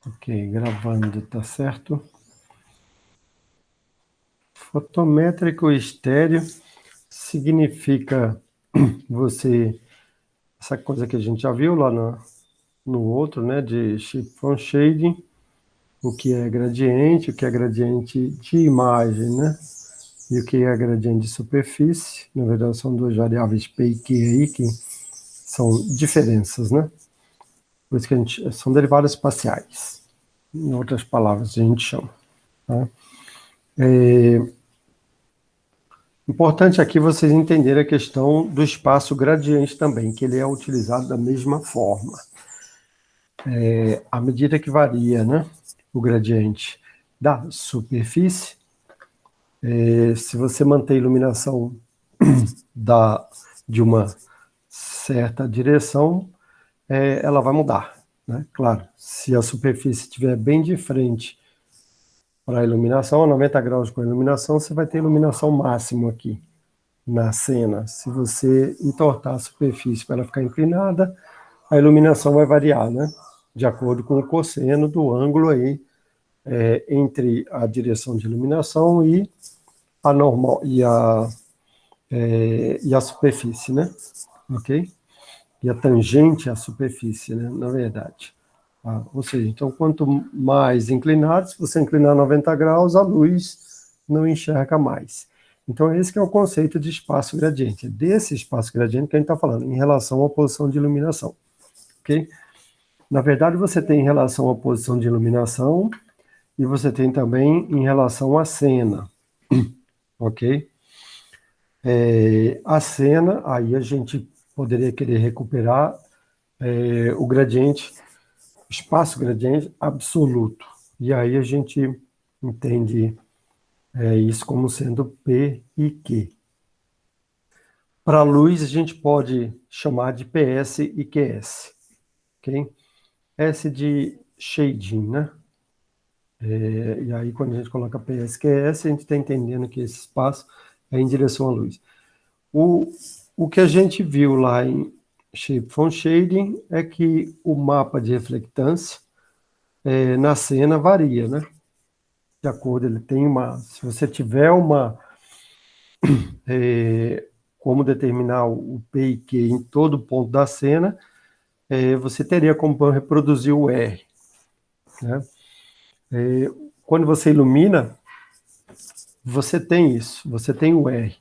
Ok, gravando, tá certo? Fotométrico estéreo significa essa coisa que a gente já viu lá no outro, né, de Shape from Shading, o que é gradiente de imagem, né, e o que é gradiente de superfície. Na verdade, são duas variáveis P e Q aí, que são diferenças, né? Por isso que são derivadas espaciais. Em outras palavras, a gente chama. Tá? Importante aqui vocês entenderem a questão do espaço gradiente também, que ele é utilizado da mesma forma. À medida que varia, né, o gradiente da superfície, se você manter a iluminação de uma certa direção, ela vai mudar, né? Claro, se a superfície estiver bem de frente para a iluminação, a 90 graus com a iluminação, você vai ter iluminação máxima aqui na cena. Se você entortar a superfície para ela ficar inclinada, a iluminação vai variar, né? De acordo com o cosseno do ângulo aí entre a direção de iluminação e a normal e a superfície, né? Ok? E a tangente à superfície, né? Na verdade. Ou seja, então quanto mais inclinado, se você inclinar 90 graus, a luz não enxerga mais. Então esse que é o conceito de espaço gradiente. É desse espaço gradiente que a gente está falando, em relação à posição de iluminação. Ok? Na verdade, você tem em relação à posição de iluminação e você tem também em relação à cena, ok? A cena, aí a gente poderia querer recuperar o gradiente, espaço gradiente absoluto. E aí a gente entende isso como sendo P e Q. Para a luz, a gente pode chamar de PS e QS, ok? S de shading, né? E aí, quando a gente coloca PSQS, a gente está entendendo que esse espaço é em direção à luz. O que a gente viu lá em Shape from Shading é que o mapa de reflectância na cena varia, né? De acordo, ele tem se você tiver como determinar o P e Q em todo ponto da cena, você teria como reproduzir o R, né? Quando você ilumina, você tem isso, você tem o R.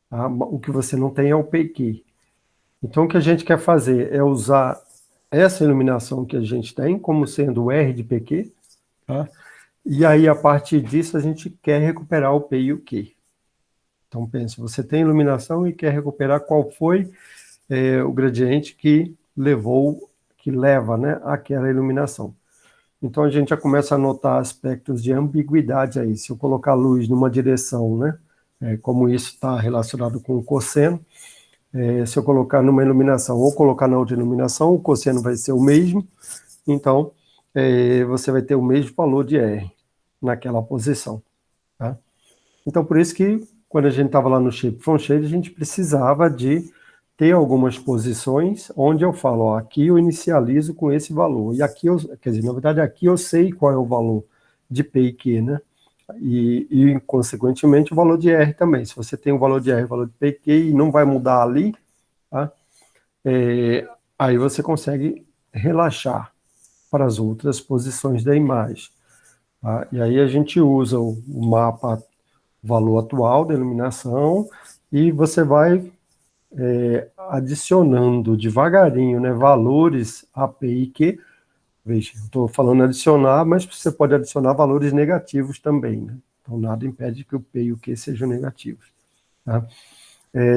Tá? O que você não tem é o PQ. Então, o que a gente quer fazer é usar essa iluminação que a gente tem como sendo o R de PQ, tá? E aí, a partir disso, a gente quer recuperar o P e o Q. Então, pense, você tem iluminação e quer recuperar qual foi o gradiente que leva, né, aquela iluminação. Então, a gente já começa a notar aspectos de ambiguidade aí. Se eu colocar luz numa direção, né, como isso está relacionado com o cosseno, se eu colocar numa iluminação ou colocar na outra iluminação, o cosseno vai ser o mesmo, então você vai ter o mesmo valor de R naquela posição. Tá? Então, por isso que quando a gente estava lá no Shape from Shade, a gente precisava de ter algumas posições onde eu falo, ó, aqui eu inicializo com esse valor, e aqui quer dizer, na verdade, aqui eu sei qual é o valor de P e Q, né? Consequentemente, o valor de R também. Se você tem o valor de R e o valor de P e Q e não vai mudar ali, tá? Aí você consegue relaxar para as outras posições da imagem. Tá? E aí a gente usa o mapa valor atual da iluminação e você vai adicionando devagarinho, né, valores A, P e Q. Veja, estou falando adicionar, mas você pode adicionar valores negativos também, né? Então nada impede que o P e o Q sejam negativos. Tá?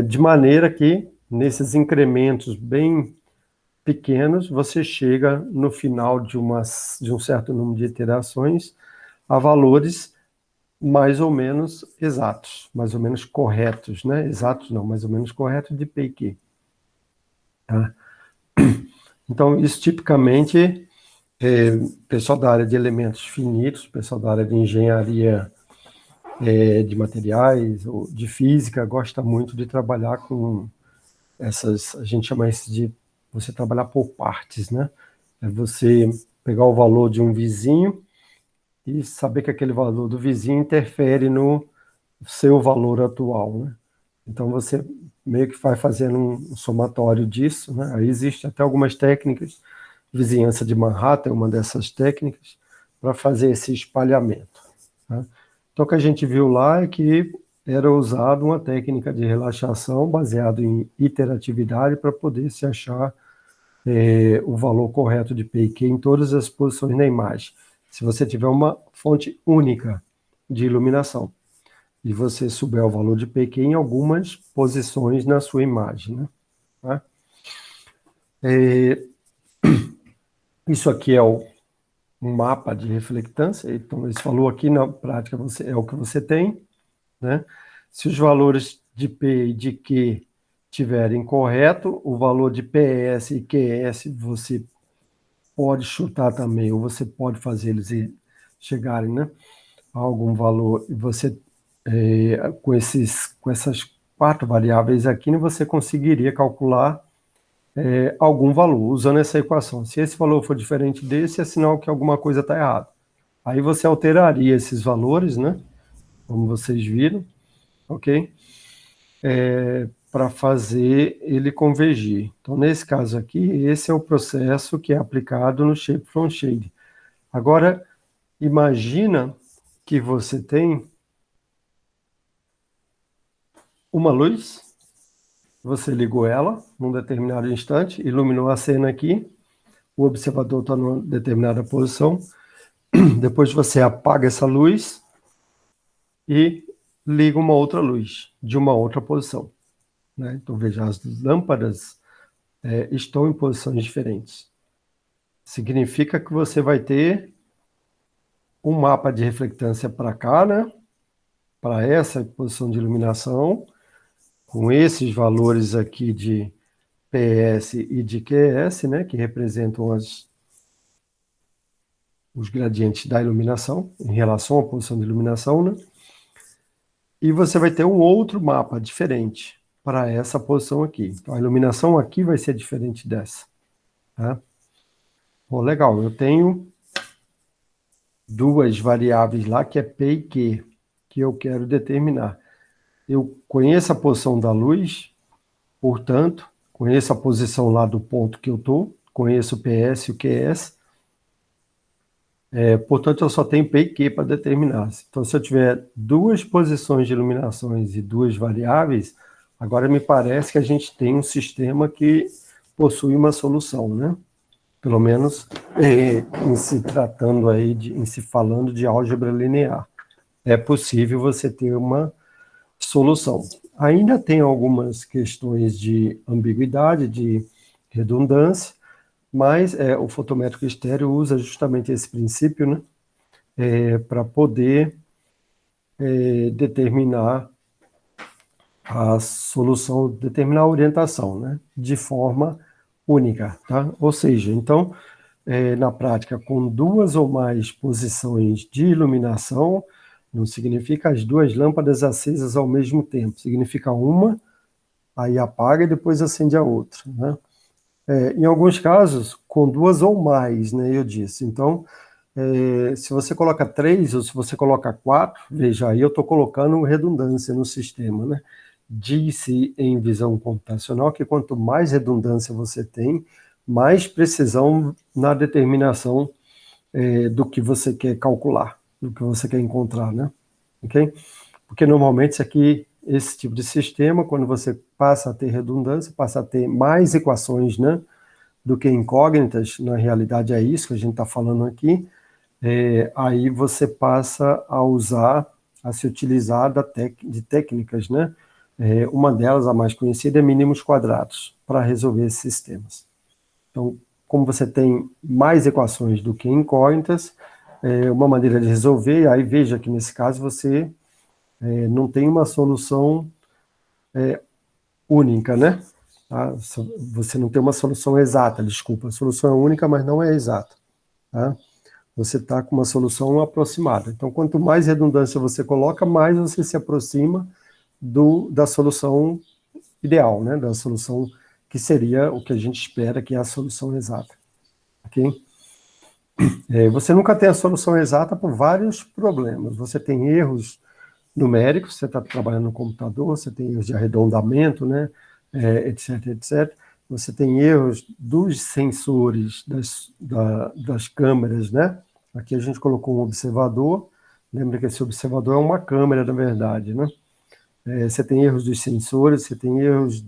De maneira que nesses incrementos bem pequenos, você chega no final de um certo número de iterações a valores mais ou menos exatos, mais ou menos corretos, né? Exatos não, mais ou menos corretos de P e Q. Tá? Então, isso tipicamente, pessoal da área de elementos finitos, pessoal da área de engenharia de materiais ou de física, gosta muito de trabalhar com a gente chama isso de você trabalhar por partes, né? Você pegar o valor de um vizinho e saber que aquele valor do vizinho interfere no seu valor atual, né? Então, você meio que vai fazendo um somatório disso, né? Aí existe até algumas técnicas, vizinhança de Manhattan é uma dessas técnicas, para fazer esse espalhamento, tá? Então, o que a gente viu lá é que era usada uma técnica de relaxação baseada em iteratividade para poder se achar o valor correto de P e Q em todas as posições na imagem. Se você tiver uma fonte única de iluminação e você souber o valor de P e Q em algumas posições na sua imagem, né? Tá? Isso aqui é um mapa de reflectância, então esse valor aqui na prática é o que você tem, né? Se os valores de P e de Q estiverem corretos, o valor de PS e QS você pode chutar também, ou você pode fazer eles chegarem, né, a algum valor, e você, com essas 4 variáveis aqui, você conseguiria calcular algum valor, usando essa equação. Se esse valor for diferente desse, é sinal que alguma coisa está errada. Aí você alteraria esses valores, né, como vocês viram, ok? Para fazer ele convergir. Então, nesse caso aqui, esse é o processo que é aplicado no Shape from Shade. Agora, imagina que você tem uma luz, você ligou ela num determinado instante, iluminou a cena aqui, o observador está numa determinada posição, depois você apaga essa luz e liga uma outra luz de uma outra posição, né? Então, veja, as lâmpadas estão em posições diferentes. Significa que você vai ter um mapa de reflectância para cá, né? Para essa posição de iluminação, com esses valores aqui de PS e de QS, né? Que representam os gradientes da iluminação em relação à posição de iluminação, né? E você vai ter um outro mapa diferente para essa posição aqui. Então, a iluminação aqui vai ser diferente dessa, tá? Bom, legal, eu tenho 2 variáveis lá, que é P e Q, que eu quero determinar. Eu conheço a posição da luz, portanto, conheço a posição lá do ponto que eu estou, conheço o PS e o QS, portanto, eu só tenho P e Q para determinar. Então, se eu tiver 2 posições de iluminações e 2 variáveis, agora me parece que a gente tem um sistema que possui uma solução, né? Pelo menos em se tratando aí, em se falando de álgebra linear. É possível você ter uma solução. Ainda tem algumas questões de ambiguidade, de redundância, mas o fotométrico estéreo usa justamente esse princípio, né, para poder determinar a solução, determinar a orientação, né, de forma única, tá? Ou seja, então, na prática, com 2 ou mais posições de iluminação, não significa as 2 lâmpadas acesas ao mesmo tempo, significa uma, aí apaga e depois acende a outra, né? Em alguns casos, com 2 ou mais, né, eu disse. Então, se você coloca 3 ou se você coloca 4, veja, aí eu estou colocando redundância no sistema, né? Diz-se em visão computacional que quanto mais redundância você tem, mais precisão na determinação do que você quer calcular, do que você quer encontrar, né? Ok? Porque normalmente isso aqui, esse tipo de sistema, quando você passa a ter redundância, passa a ter mais equações, né, do que incógnitas, na realidade é isso que a gente está falando aqui, aí você passa a usar, a se utilizar de técnicas, né? Uma delas, a mais conhecida, é mínimos quadrados, para resolver esses sistemas. Então, como você tem mais equações do que incógnitas, uma maneira de resolver, aí veja que nesse caso você não tem uma solução única, né? Tá? Você não tem uma solução exata, desculpa, a solução é única, mas não é exata, tá? Você está com uma solução aproximada. Então, quanto mais redundância você coloca, mais você se aproxima da solução ideal, né? Da solução que seria o que a gente espera, que é a solução exata, ok? Você nunca tem a solução exata por vários problemas. Você tem erros numéricos, você está trabalhando no computador, você tem erros de arredondamento, né, etc, etc. Você tem erros dos sensores das câmeras, né? Aqui a gente colocou um observador. Lembra que esse observador é uma câmera, na verdade, né? Você tem erros dos sensores, você tem erros... Se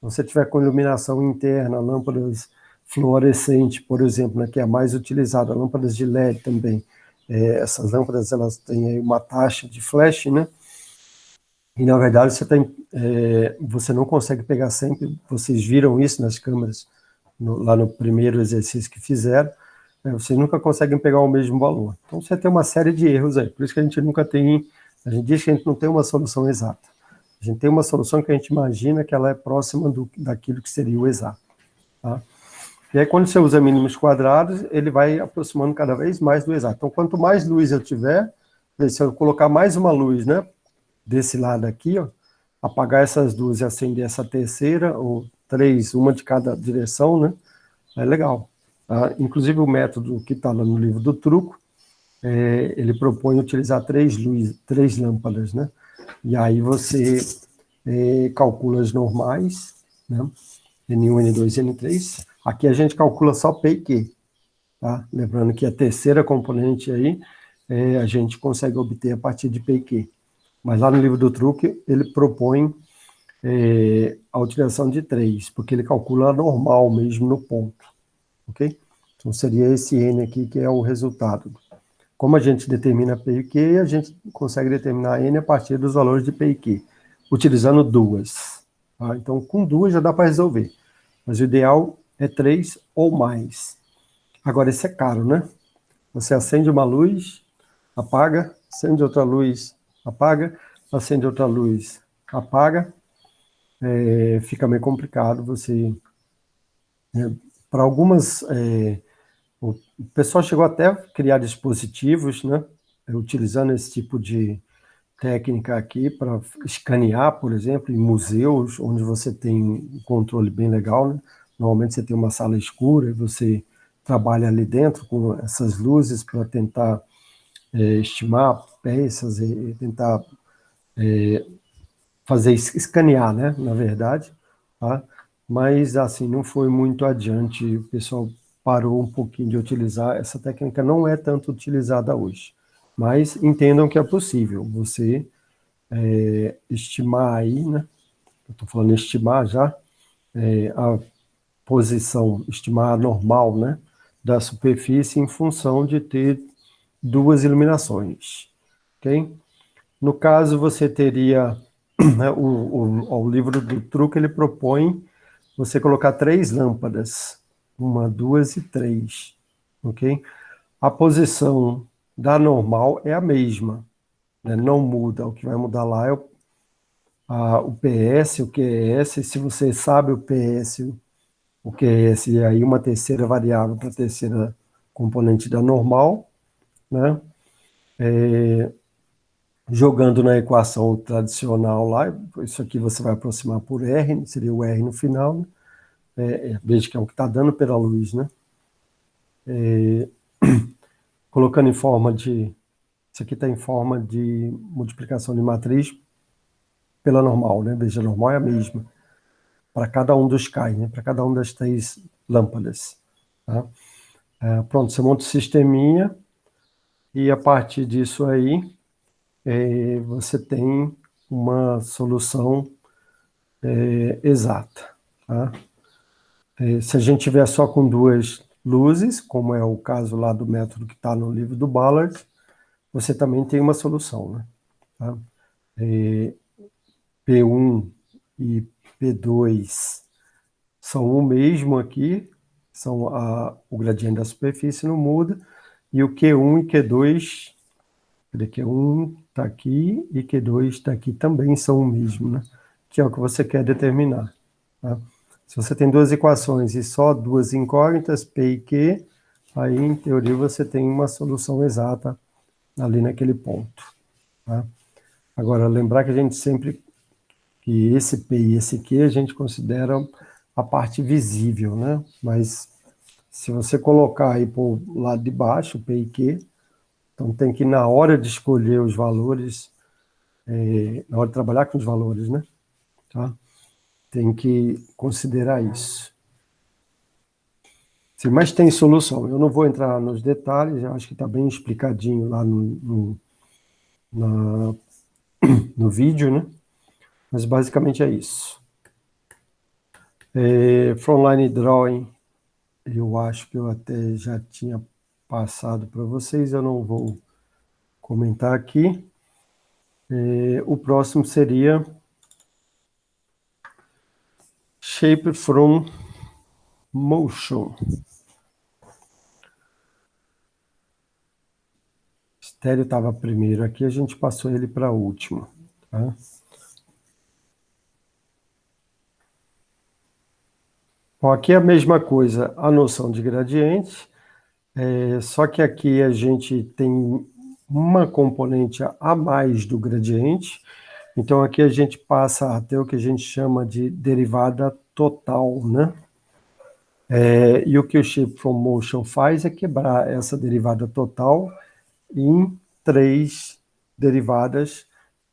você tiver com iluminação interna, lâmpadas fluorescentes, por exemplo, né, que é a mais utilizada, lâmpadas de LED também. Essas lâmpadas, elas têm aí uma taxa de flash, né? E, na verdade, você não consegue pegar sempre, vocês viram isso nas câmeras, lá no primeiro exercício que fizeram, vocês nunca conseguem pegar o mesmo valor. Então, você tem uma série de erros aí, por isso que a gente nunca tem, a gente diz que a gente não tem uma solução exata. A gente tem uma solução que a gente imagina que ela é próxima daquilo que seria o exato. Tá? E aí, quando você usa mínimos quadrados, ele vai aproximando cada vez mais do exato. Então, quanto mais luz eu tiver, se eu colocar mais uma luz, né, desse lado aqui, ó, apagar essas duas e acender essa terceira, ou três, uma de cada direção, né, é legal. Tá? Inclusive, o método que está lá no livro do truco, ele propõe utilizar três lâmpadas, né, e aí você calcula as normais, né, N1, N2 e N3. Aqui a gente calcula só P e Q, tá? Lembrando que a terceira componente aí, a gente consegue obter a partir de P e Q. Mas lá no livro do truque, ele propõe a utilização de 3, porque ele calcula a normal mesmo no ponto, ok? Então seria esse N aqui que é o resultado. Como a gente determina P e Q, a gente consegue determinar N a partir dos valores de P e Q, utilizando duas. Tá? Então, com duas já dá para resolver. Mas o ideal é 3 ou mais. Agora, isso é caro, né? Você acende uma luz, apaga, acende outra luz, apaga, acende outra luz, apaga. Fica meio complicado você... para algumas... o pessoal chegou até a criar dispositivos, né? Utilizando esse tipo de técnica aqui para escanear, por exemplo, em museus, onde você tem um controle bem legal, né? Normalmente você tem uma sala escura e você trabalha ali dentro com essas luzes para tentar estimar peças e tentar fazer escanear, né, na verdade, tá? Mas, assim, não foi muito adiante, o pessoal parou um pouquinho de utilizar, essa técnica não é tanto utilizada hoje, mas entendam que é possível você estimar aí, né, eu estou falando estimar já, a posição, estimar a normal, né, da superfície em função de ter duas iluminações, ok? No caso, você teria, né, o livro do truque, ele propõe você colocar 3 lâmpadas, uma, duas e três, ok? A posição da normal é a mesma, né, não muda, o que vai mudar lá é o PS, o QS, se você sabe o PS, o QS, e aí uma terceira variável para a terceira componente da normal, né? Jogando na equação tradicional lá, isso aqui você vai aproximar por R, seria o R no final, né? Veja que é o que está dando pela luz, né? Colocando em forma de... Isso aqui está em forma de multiplicação de matriz pela normal, né? Veja, a normal é a mesma para cada um dos CAI, né? Para cada uma das 3 lâmpadas. Tá? Pronto, você monta o sisteminha e a partir disso aí você tem uma solução exata. Tá? Se a gente tiver só com 2 luzes, como é o caso lá do método que está no livro do Ballard, você também tem uma solução, né? Tá? P1 e P2 são o mesmo aqui, são o gradiente da superfície não muda, e o Q1 e Q2, Q1 está aqui e Q2 está aqui, também são o mesmo, né? Que é o que você quer determinar. Tá? Se você tem 2 equações e só 2 incógnitas, P e Q, aí, em teoria, você tem uma solução exata ali naquele ponto. Tá? Agora, lembrar que a gente sempre, que esse P e esse Q, a gente considera a parte visível, né? Mas Se você colocar aí para o lado de baixo, o P e Q, então tem que, na hora de escolher os valores, na hora de trabalhar com os valores, né? Tá? Tem que considerar isso. Sim, mas tem solução. Eu não vou entrar nos detalhes, eu acho que está bem explicadinho lá no vídeo, né? Mas basicamente é isso. Frontline Drawing, eu acho que eu até já tinha passado para vocês, eu não vou comentar aqui. O próximo seria Shape from Motion. Estéreo estava primeiro aqui, a gente passou ele para último. Tá? Bom, aqui é a mesma coisa, a noção de gradiente, só que aqui a gente tem uma componente a mais do gradiente, então aqui a gente passa a ter o que a gente chama de derivada total, né? E o que o Shape from Motion faz é quebrar essa derivada total em 3 derivadas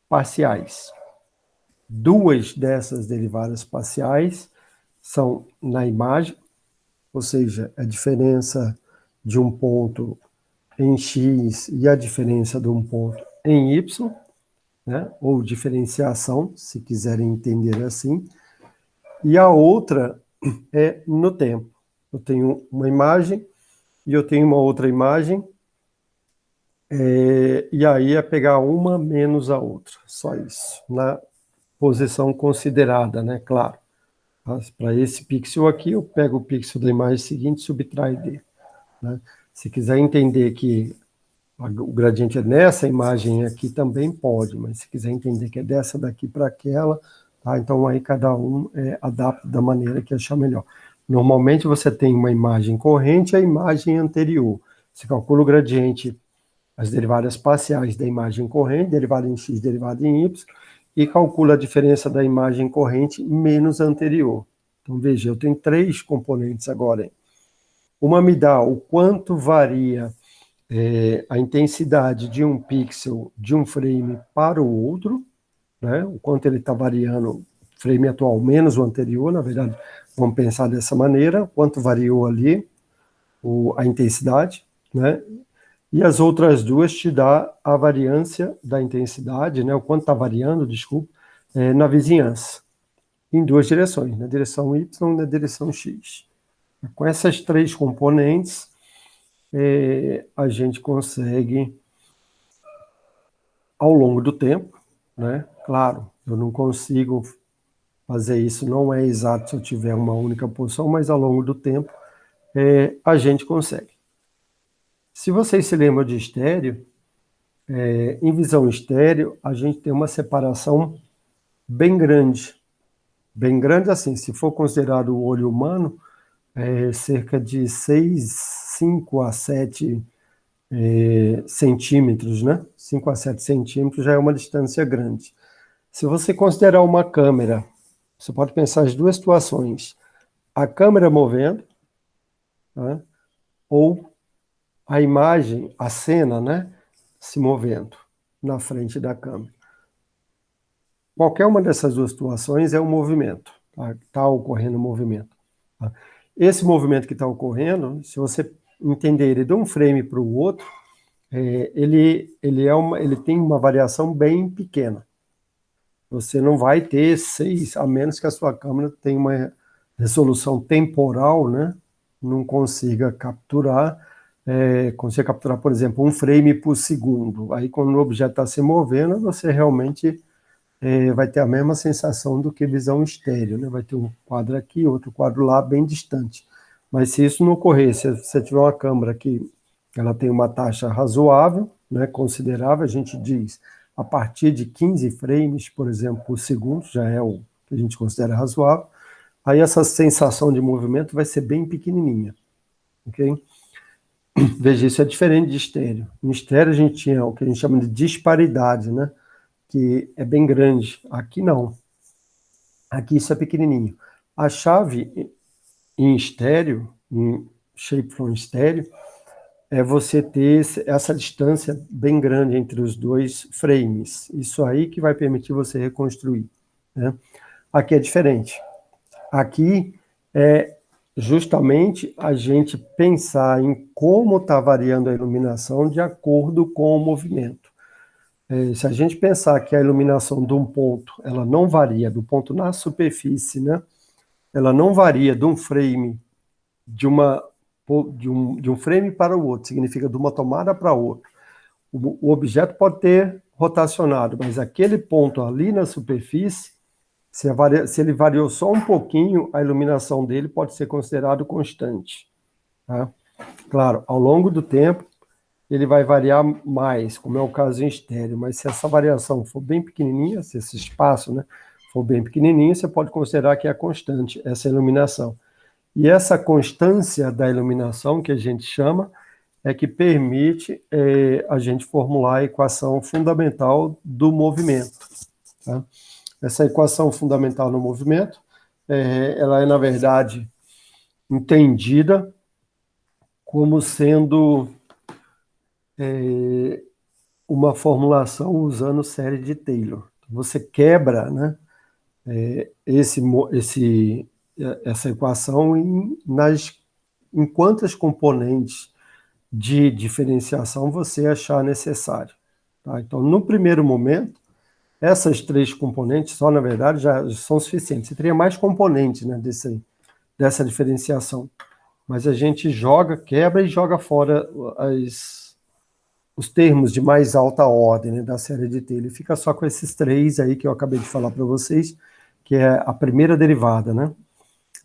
parciais. 2 dessas derivadas parciais são na imagem, ou seja, a diferença de um ponto em x e a diferença de um ponto em y, né? Ou diferenciação, se quiserem entender assim. E a outra é no tempo. Eu tenho uma imagem e eu tenho uma outra imagem, e aí é pegar uma menos a outra, só isso, na posição considerada, né? Claro. Para esse pixel aqui, eu pego o pixel da imagem seguinte e subtrai dele. Né? Se quiser entender que o gradiente é nessa imagem aqui, também pode, mas se quiser entender que é dessa daqui para aquela, tá? Então aí cada um adapta da maneira que achar melhor. Normalmente você tem uma imagem corrente e a imagem anterior. Você calcula o gradiente, as derivadas parciais da imagem corrente, derivada em x, derivada em y, e calcula a diferença da imagem corrente menos a anterior. Então veja, eu tenho 3 componentes agora. Uma me dá o quanto varia a intensidade de um pixel de um frame para o outro, né? O quanto ele está variando, o frame atual menos o anterior, na verdade, vamos pensar dessa maneira, quanto variou ali a intensidade, né? E as outras 2 te dá a variância da intensidade, né? O quanto está variando, desculpa, na vizinhança, em 2 direções, na direção y e na direção x. Com essas 3 componentes, a gente consegue, ao longo do tempo, né? Claro, eu não consigo fazer isso, não é exato se eu tiver uma única posição, mas ao longo do tempo a gente consegue. Se vocês se lembram de estéreo, em visão estéreo, a gente tem uma separação bem grande. Bem grande assim, se for considerado o olho humano, cerca de 5 a 7 centímetros, né? 5 a 7 centímetros já é uma distância grande. Se você considerar uma câmera, você pode pensar as 2 situações. A câmera movendo, né? Ou a imagem, a cena, né? Se movendo na frente da câmera. Qualquer uma dessas 2 situações é um movimento, tá? Está ocorrendo um movimento. Tá? Esse movimento que está ocorrendo, se você entender ele de um frame para o outro, ele tem uma variação bem pequena. Você não vai ter 6, a menos que a sua câmera tenha uma resolução temporal, né? Não consiga capturar, por exemplo, um frame por segundo. Aí, quando o objeto está se movendo, você realmente vai ter a mesma sensação do que visão estéreo, né? Vai ter um quadro aqui, outro quadro lá, bem distante. Mas se isso não ocorrer, se você tiver uma câmera que ela tem uma taxa razoável, né, considerável, a gente diz, a partir de 15 frames, por exemplo, por segundo, já é o que a gente considera razoável, aí essa sensação de movimento vai ser bem pequenininha, ok? Veja, isso é diferente de estéreo. Em estéreo a gente tinha o que a gente chama de disparidade, né, que é bem grande. Aqui não. Aqui isso é pequenininho. A chave em estéreo, em Shape from estéreo é você ter essa distância bem grande entre os dois frames. Isso aí que vai permitir você reconstruir, né? Aqui é diferente. Aqui é justamente a gente pensar em como está variando a iluminação de acordo com o movimento. Se a gente pensar que a iluminação de um ponto, ela não varia do ponto na superfície, né? Ela não varia de um frame de um frame para o outro, significa de uma tomada para outra. O objeto pode ter rotacionado, mas aquele ponto ali na superfície, se ele variou só um pouquinho, a iluminação dele pode ser considerado constante, tá? Claro, ao longo do tempo, ele vai variar mais, como é o caso em estéreo, mas se essa variação for bem pequenininha, se esse espaço, né, for bem pequenininho, você pode considerar que é constante essa iluminação. E essa constância da iluminação, que a gente chama, é que permite a gente formular a equação fundamental do movimento, tá? Essa equação fundamental no movimento, ela é, na verdade, entendida como sendo uma formulação usando série de Taylor. Você quebra, né, essa equação em quantas componentes de diferenciação você achar necessário, tá? Então, no primeiro momento, essas três componentes só, na verdade, já são suficientes. Você teria mais componentes, né, dessa diferenciação. Mas a gente quebra e joga fora os termos de mais alta ordem, né, da série de Taylor. Fica só com esses três aí que eu acabei de falar para vocês, que é a primeira derivada, né?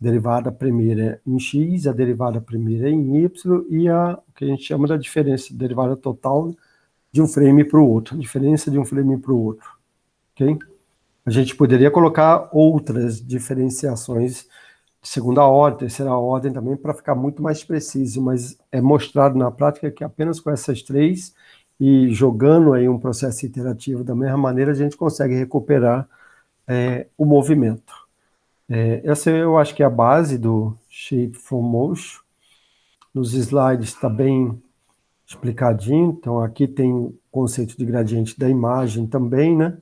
A derivada primeira em x, a derivada primeira em y e o que a gente chama da diferença, derivada total de um frame para o outro, diferença de um frame para o outro, ok? A gente poderia colocar outras diferenciações de segunda ordem, terceira ordem também, para ficar muito mais preciso, mas é mostrado na prática que apenas com essas três e jogando aí um processo iterativo da mesma maneira, a gente consegue recuperar o movimento. Essa eu acho que é a base do Shape from Motion. Nos slides está bem explicadinho, então aqui tem o conceito de gradiente da imagem também, né?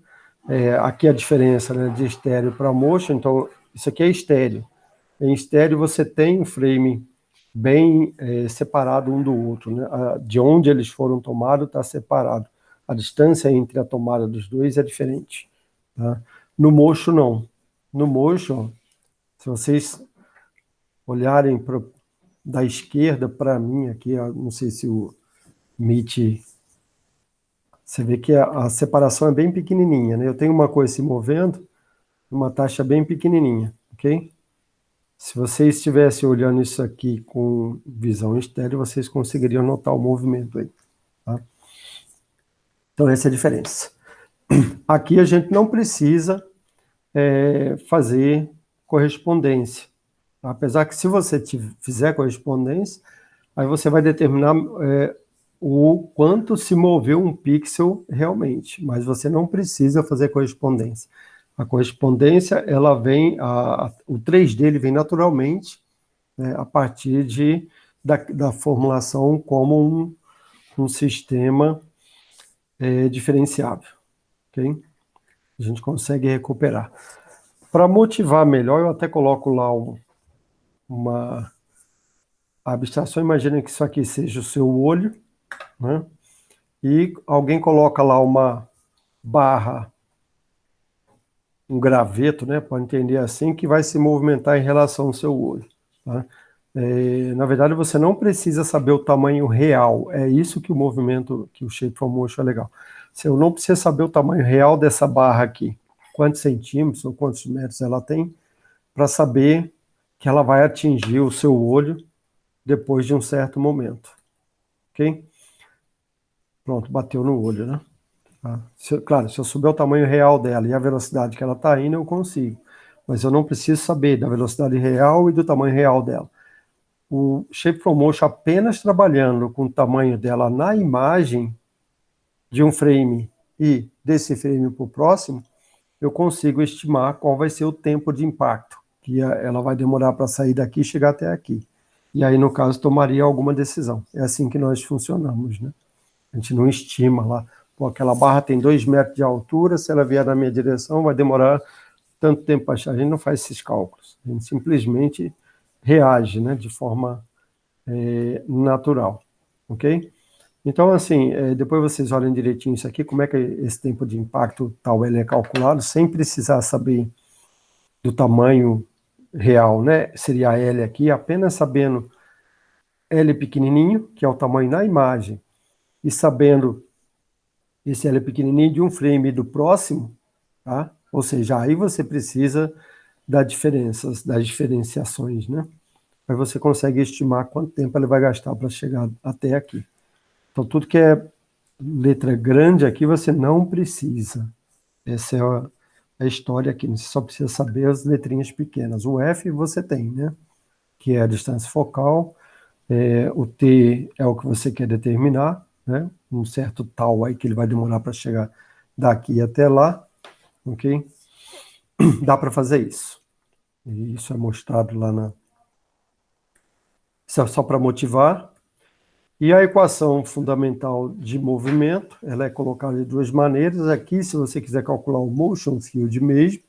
Aqui a diferença, né, de estéreo para motion, então isso aqui é estéreo. Em estéreo você tem um frame bem separado um do outro, né? De onde eles foram tomados está separado. A distância entre a tomada dos dois é diferente, tá? No motion não. No motion, se vocês olharem da esquerda para mim aqui, não sei se o Meet, você vê que a separação é bem pequenininha, né? Eu tenho uma coisa se movendo, uma taxa bem pequenininha, ok? Se vocês estivessem olhando isso aqui com visão estéreo, vocês conseguiriam notar o movimento aí, tá? Então, essa é a diferença. Aqui a gente não precisa fazer correspondência. Apesar que se você fizer correspondência, aí você vai determinar o quanto se moveu um pixel realmente, mas você não precisa fazer correspondência. A correspondência, ela vem, o 3D ele vem naturalmente, né, a partir da formulação como um sistema diferenciável, ok? A gente consegue recuperar. Para motivar melhor, eu até coloco lá uma abstração. Imagina que isso aqui seja o seu olho, né? E alguém coloca lá uma barra, um graveto, né? Pode entender assim, que vai se movimentar em relação ao seu olho, tá? Na verdade, você não precisa saber o tamanho real. É isso que o movimento, que o Shape from Motion é legal. Você não precisa saber o tamanho real dessa barra aqui, quantos centímetros ou quantos metros ela tem, para saber que ela vai atingir o seu olho depois de um certo momento, ok? Pronto, bateu no olho, né? Tá? Claro, se eu souber o tamanho real dela e a velocidade que ela está indo, eu consigo. Mas eu não preciso saber da velocidade real e do tamanho real dela. O Shape from Motion apenas trabalhando com o tamanho dela na imagem de um frame e desse frame para o próximo, eu consigo estimar qual vai ser o tempo de impacto que ela vai demorar para sair daqui e chegar até aqui. e aí, no caso, tomaria alguma decisão. É assim que nós funcionamos, né? A gente não estima lá, pô, aquela barra tem 2 metros de altura, se ela vier na minha direção, vai demorar tanto tempo para achar. A gente não faz esses cálculos, a gente simplesmente reage, né, de forma natural, ok? Então, assim, depois vocês olhem direitinho isso aqui, como é que esse tempo de impacto tal ele é calculado, sem precisar saber do tamanho real, né? Seria a L aqui, apenas sabendo L pequenininho, que é o tamanho na imagem, e sabendo esse L pequenininho de um frame do próximo, tá? Ou seja, aí você precisa das diferenças, das diferenciações, né? Aí você consegue estimar quanto tempo ele vai gastar para chegar até aqui. Então, tudo que é letra grande aqui, você não precisa. Essa é a história aqui. Você só precisa saber as letrinhas pequenas. O F você tem, né? Que é a distância focal. O T é o que você quer determinar, né? Um certo tal aí que ele vai demorar para chegar daqui até lá, ok? Dá para fazer isso. E isso é mostrado lá na... Isso é só para motivar. E a equação fundamental de movimento, ela é colocada de duas maneiras. Aqui, se você quiser calcular o motion field mesmo,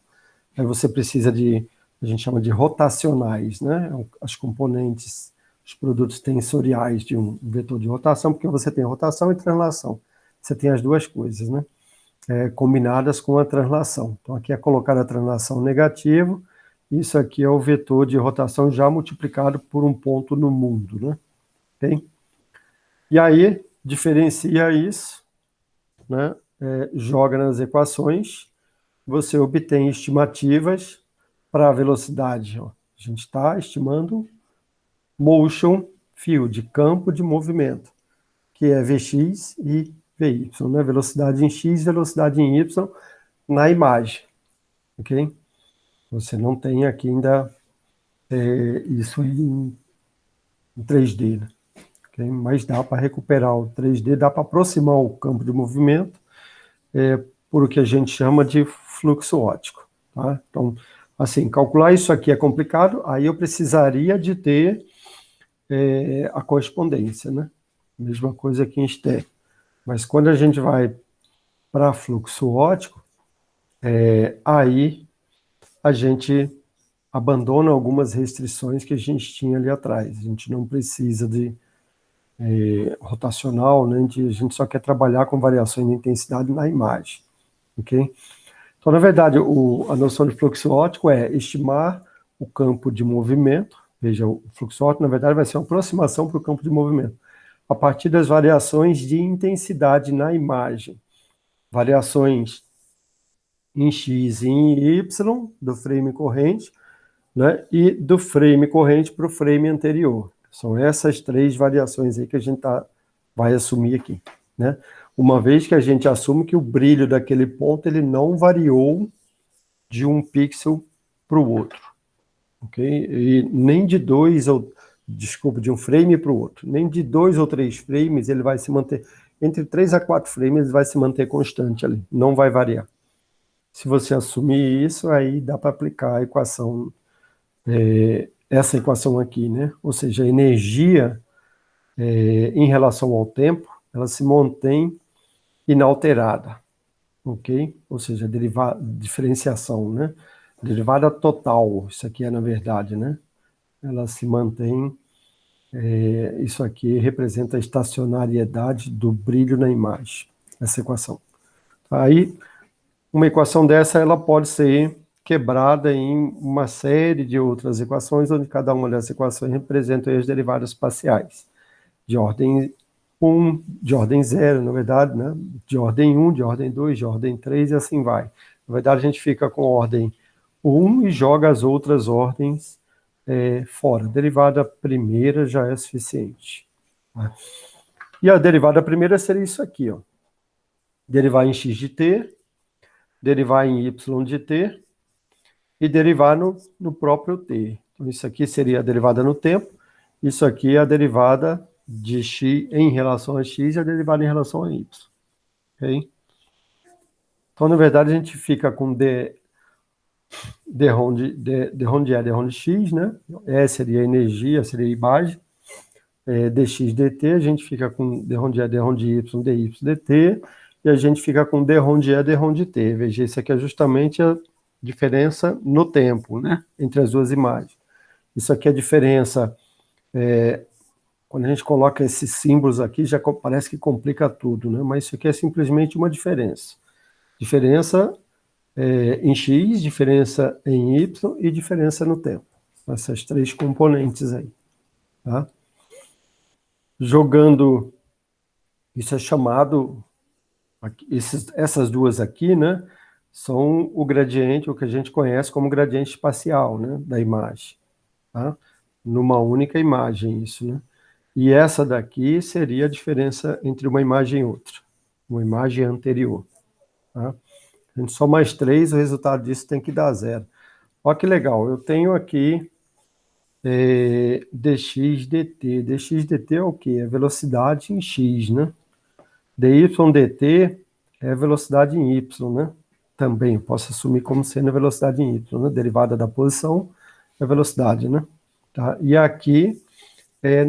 aí você precisa a gente chama de rotacionais, né? As componentes, os produtos tensoriais de um vetor de rotação, porque você tem rotação e translação. Você tem as duas coisas, né? Combinadas com a translação. Então, aqui é colocada a translação negativo, isso aqui é o vetor de rotação já multiplicado por um ponto no mundo, né? Ok? E aí, diferencia isso, né? Joga nas equações, você obtém estimativas para a velocidade. Ó. A gente está estimando motion field, campo de movimento, que é Vx e Vy, né? Velocidade em x, velocidade em y na imagem, ok? Você não tem aqui ainda isso em 3D, né? Okay? Mas dá para recuperar o 3D, dá para aproximar o campo de movimento por o que a gente chama de fluxo óptico. Tá? Então, assim, calcular isso aqui é complicado, aí eu precisaria de ter a correspondência, né? Mesma coisa aqui em STEC. Mas quando a gente vai para fluxo óptico, aí a gente abandona algumas restrições que a gente tinha ali atrás. A gente não precisa de rotacional, né? A gente só quer trabalhar com variações de intensidade na imagem, ok? Então, na verdade, a noção de fluxo óptico é estimar o campo de movimento. Veja, o fluxo óptico, na verdade, vai ser uma aproximação para o campo de movimento, a partir das variações de intensidade na imagem. Variações em X e em Y do frame corrente, né? E do frame corrente para o frame anterior. São essas três variações aí que a gente vai assumir aqui, né? Uma vez que a gente assume que o brilho daquele ponto ele não variou de um pixel para o outro, ok? E nem de de um frame para o outro, nem de 2 ou 3 frames ele vai se manter, entre 3 a 4 frames ele vai se manter constante ali, não vai variar. Se você assumir isso, aí dá para aplicar a equação, essa equação aqui, né? Ou seja, a energia em relação ao tempo, ela se mantém inalterada, ok? Ou seja, diferenciação, né? Derivada total, isso aqui é na verdade, né? Ela se mantém, isso aqui representa a estacionariedade do brilho na imagem, essa equação. Aí, uma equação dessa, ela pode ser quebrada em uma série de outras equações, onde cada uma dessas equações representa as derivadas parciais, de ordem 1, de ordem 0, na verdade, né? De ordem 1, de ordem 2, de ordem 3 e assim vai. Na verdade, a gente fica com ordem 1 e joga as outras ordens fora. A derivada primeira já é suficiente. Tá? E a derivada primeira seria isso aqui, ó. Derivar em x de t, derivar em y de t e derivar no próprio t. Então, isso aqui seria a derivada no tempo, isso aqui é a derivada de x em relação a x e a derivada em relação a y. Okay? Então, na verdade, a gente fica com de E, de X, né? E seria energia, seria imagem. Dx, dt, a gente fica com d E, dy, dt, e a gente fica com d E, t. Veja, isso aqui é justamente a diferença no tempo, né? Entre as duas imagens. Isso aqui é a diferença, quando a gente coloca esses símbolos aqui, já parece que complica tudo, né? Mas isso aqui é simplesmente uma diferença. Diferença em x, diferença em y e diferença no tempo. Essas três componentes aí, tá? Jogando, isso é chamado, essas duas aqui, né, são o gradiente, o que a gente conhece como gradiente espacial, né, da imagem, tá? Numa única imagem, isso, né? E essa daqui seria a diferença entre uma imagem e outra, uma imagem anterior, tá? A gente só mais 3, o resultado disso tem que dar 0. Olha que legal, eu tenho aqui dx, dt. Dx, dt é o quê? É velocidade em x, né? dy, dt é velocidade em y, né? Também eu posso assumir como sendo a velocidade em y, né? Derivada da posição é velocidade, né? Tá? E aqui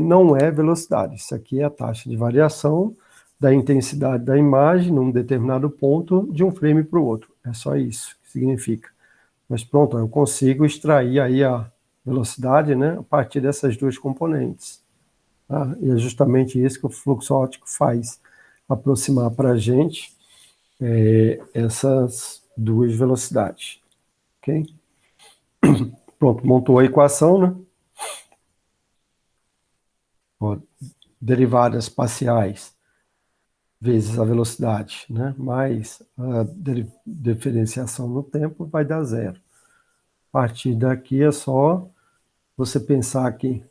não é velocidade, isso aqui é a taxa de variação da intensidade da imagem num determinado ponto de um frame para o outro. É só isso que significa. Mas pronto, eu consigo extrair aí a velocidade, né, a partir dessas duas componentes. Tá? E é justamente isso que o fluxo óptico faz, aproximar para a gente essas duas velocidades. Ok? Pronto, montou a equação, né? Ó, derivadas parciais vezes a velocidade, né? Mais a diferenciação no tempo vai dar 0. A partir daqui é só você pensar que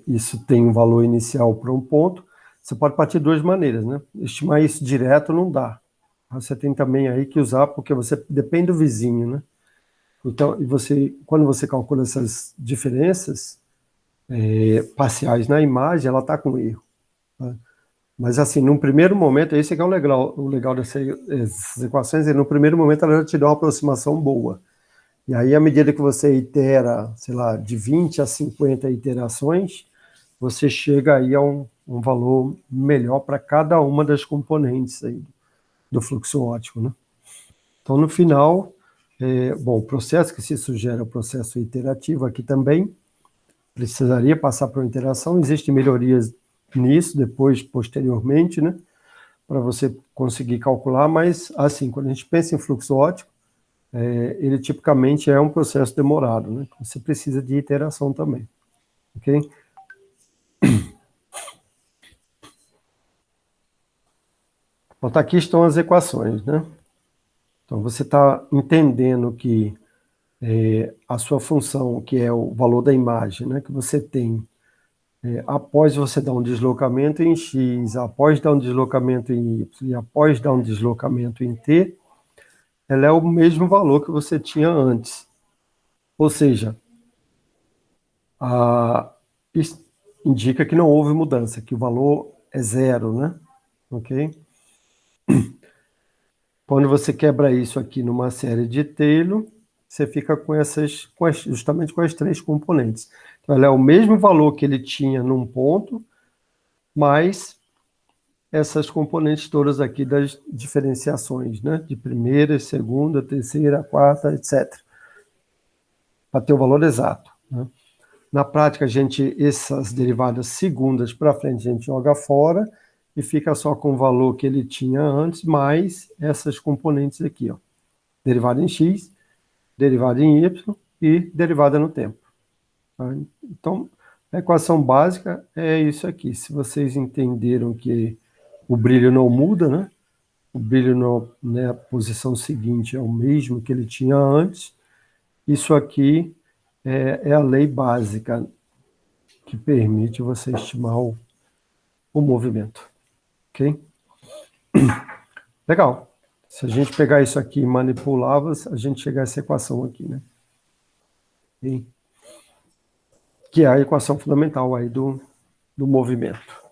isso tem um valor inicial para um ponto. Você pode partir de duas maneiras, né? Estimar isso direto não dá. Você tem também aí que usar, porque você depende do vizinho, né? Então, quando você calcula essas diferenças parciais na imagem, ela está com erro. Tá? Mas assim, num primeiro momento, esse é que é o legal dessas equações, no primeiro momento ela já te dá uma aproximação boa. E aí, à medida que você itera, sei lá, de 20 a 50 iterações, você chega aí a um valor melhor para cada uma das componentes aí do fluxo óptico, né? Então, no final, bom, o processo que se sugere é o processo iterativo aqui também, precisaria passar por uma iteração, existem melhorias nisso, depois, posteriormente, né, para você conseguir calcular, mas, assim, quando a gente pensa em fluxo óptico, ele tipicamente é um processo demorado, né? Você precisa de iteração também, ok? Então, aqui estão as equações, né? Então, você está entendendo que a sua função, que é o valor da imagem, né, que você tem após você dar um deslocamento em x, após dar um deslocamento em y e após dar um deslocamento em t, ela é o mesmo valor que você tinha antes. Ou seja, isso indica que não houve mudança, que o valor é 0, né? Ok? Quando você quebra isso aqui numa série de Taylor, você fica justamente com as três componentes. Então, ela é o mesmo valor que ele tinha num ponto, mais essas componentes todas aqui das diferenciações, né? De primeira, segunda, terceira, quarta, etc. Para ter o valor exato, né? Na prática, essas derivadas segundas para frente, a gente joga fora e fica só com o valor que ele tinha antes, mais essas componentes aqui, ó. Derivada em x, derivada em y e derivada no tempo. Tá? Então, a equação básica é isso aqui. Se vocês entenderam que o brilho não muda, né? O brilho na posição seguinte é o mesmo que ele tinha antes, isso aqui é a lei básica que permite você estimar o movimento. Ok? Legal. Se a gente pegar isso aqui e manipular, a gente chega a essa equação aqui, né? Okay? Que é a equação fundamental aí do movimento.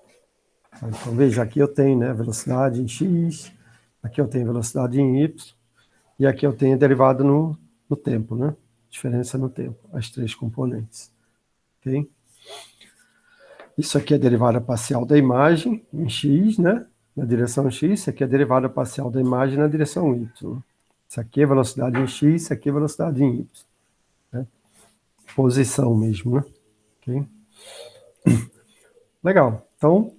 Então, veja, aqui eu tenho, né, velocidade em x, aqui eu tenho velocidade em y, E aqui eu tenho a derivada no tempo, né? Diferença no tempo, as três componentes. Ok? Isso aqui é a derivada parcial da imagem em x, né? Na direção x. Isso aqui é a derivada parcial da imagem na direção y. Isso aqui é velocidade em x, isso aqui é velocidade em y. Né? Posição mesmo, né? Ok? Legal. Então,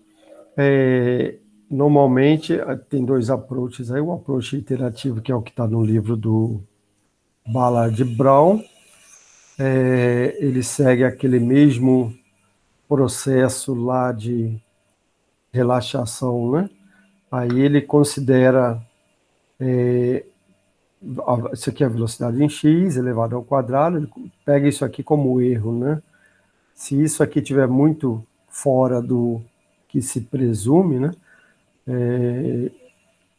normalmente tem dois approaches aí. O approach iterativo, que é o que está no livro do Ballard Brown. Ele segue aquele mesmo processo lá de relaxação, né? Aí ele considera isso aqui é a velocidade em x elevado ao quadrado, ele pega isso aqui como erro, né? Se isso aqui estiver muito fora do que se presume, né?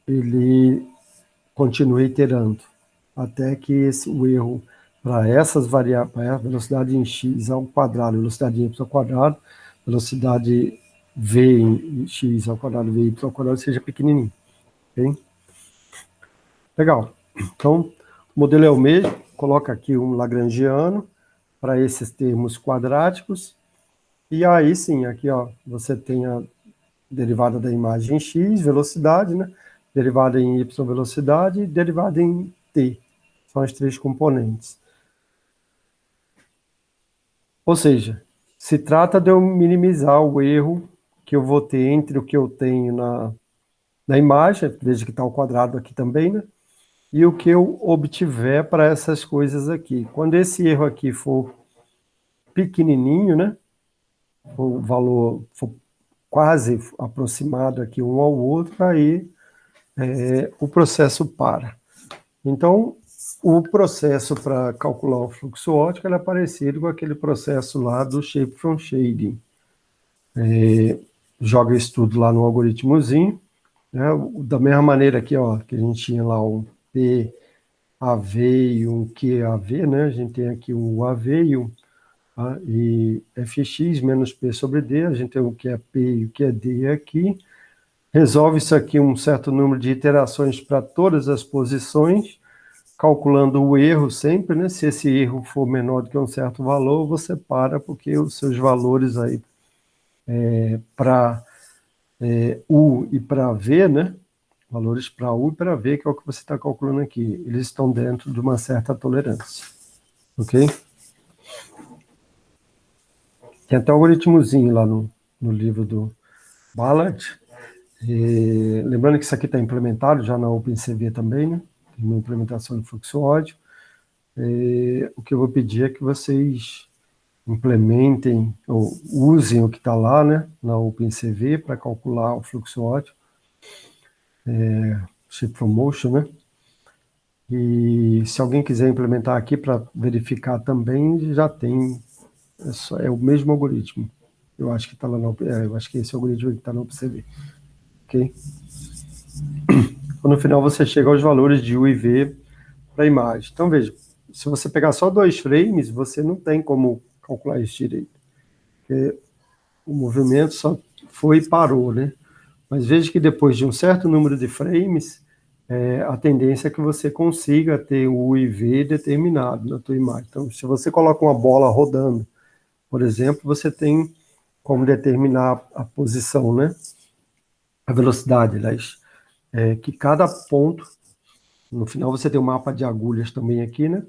Ele continua iterando até que o erro para essas variáveis, para a velocidade em x ao quadrado, velocidade em y ao quadrado, velocidade v em x ao quadrado, v y ao quadrado seja pequenininho. Okay? Legal. Então, o modelo é o mesmo, coloca aqui um lagrangiano para esses termos quadráticos, e aí sim, aqui ó, você tem a derivada da imagem em x, velocidade, né? Derivada em y, velocidade, e derivada em t. São as três componentes. Ou seja, se trata de eu minimizar o erro que eu vou ter entre o que eu tenho na imagem, veja que está o quadrado aqui também, né? E o que eu obtiver para essas coisas aqui. Quando esse erro aqui for pequenininho, né? O valor for quase aproximado aqui um ao outro, aí o processo para. Então, o processo para calcular o fluxo óptico é parecido com aquele processo lá do Shape from Shading. Joga isso tudo lá no algoritmozinho, né? Da mesma maneira aqui, ó, que a gente tinha lá um PAV e um QAV, né? A gente tem aqui um UAV e um e fx menos p sobre d, a gente tem o que é p e o que é d aqui. Resolve isso aqui um certo número de iterações para todas as posições, calculando o erro sempre, né? Se esse erro for menor do que um certo valor, você para, porque os seus valores aí para U e para V, né? Valores para U e para V, que é o que você está calculando aqui. Eles estão dentro de uma certa tolerância. Ok? Tem até um algoritmozinho lá no livro do Ballard. Lembrando que isso aqui está implementado já na OpenCV também, né? Tem uma implementação de fluxo ódio. O que eu vou pedir é que vocês implementem ou usem o que está lá, né, na OpenCV para calcular o fluxo óptico, Shape from Motion, né? E se alguém quiser implementar aqui para verificar também, já tem, é o mesmo algoritmo. Eu acho que está lá eu acho que esse algoritmo que está no OpenCV, ok? No final você chega aos valores de U e V para a imagem. Então veja, se você pegar só 2 frames, você não tem como calcular isso direito, porque o movimento só foi e parou, né? Mas veja que depois de um certo número de frames, a tendência é que você consiga ter o U e V determinado na tua imagem. Então, se você coloca uma bola rodando, por exemplo, você tem como determinar a posição, né? A velocidade, aliás, que cada ponto, no final você tem um mapa de agulhas também aqui, né?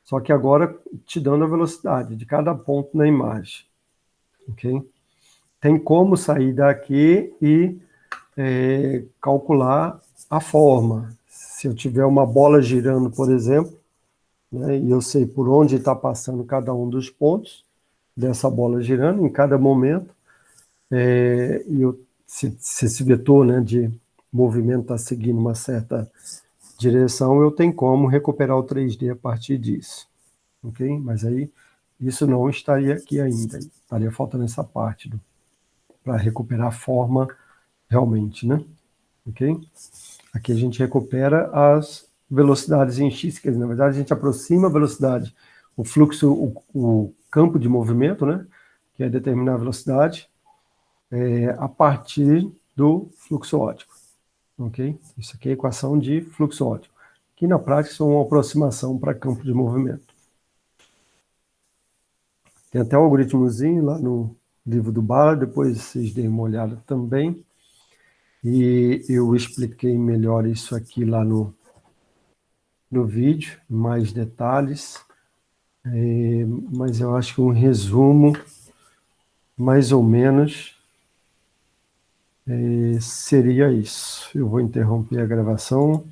Só que agora te dando a velocidade de cada ponto na imagem, ok? Tem como sair daqui e calcular a forma. Se eu tiver uma bola girando, por exemplo, né, e eu sei por onde está passando cada um dos pontos dessa bola girando em cada momento, se esse vetor, né, de movimento está seguindo uma certa direção, eu tenho como recuperar o 3D a partir disso, ok? Mas aí isso não estaria aqui ainda, estaria faltando essa parte para recuperar a forma realmente, né? Ok? Aqui a gente recupera as velocidades em x, que na verdade a gente aproxima a velocidade, o fluxo, o campo de movimento, né? Que é determinar a velocidade a partir do fluxo óptico. Ok? Isso aqui é a equação de fluxo óptico, que na prática são uma aproximação para campo de movimento. Tem até um algoritmozinho lá no livro do Bala, depois vocês deem uma olhada também. E eu expliquei melhor isso aqui lá no vídeo, mais detalhes. Mas eu acho que um resumo, mais ou menos, seria isso. Eu vou interromper a gravação.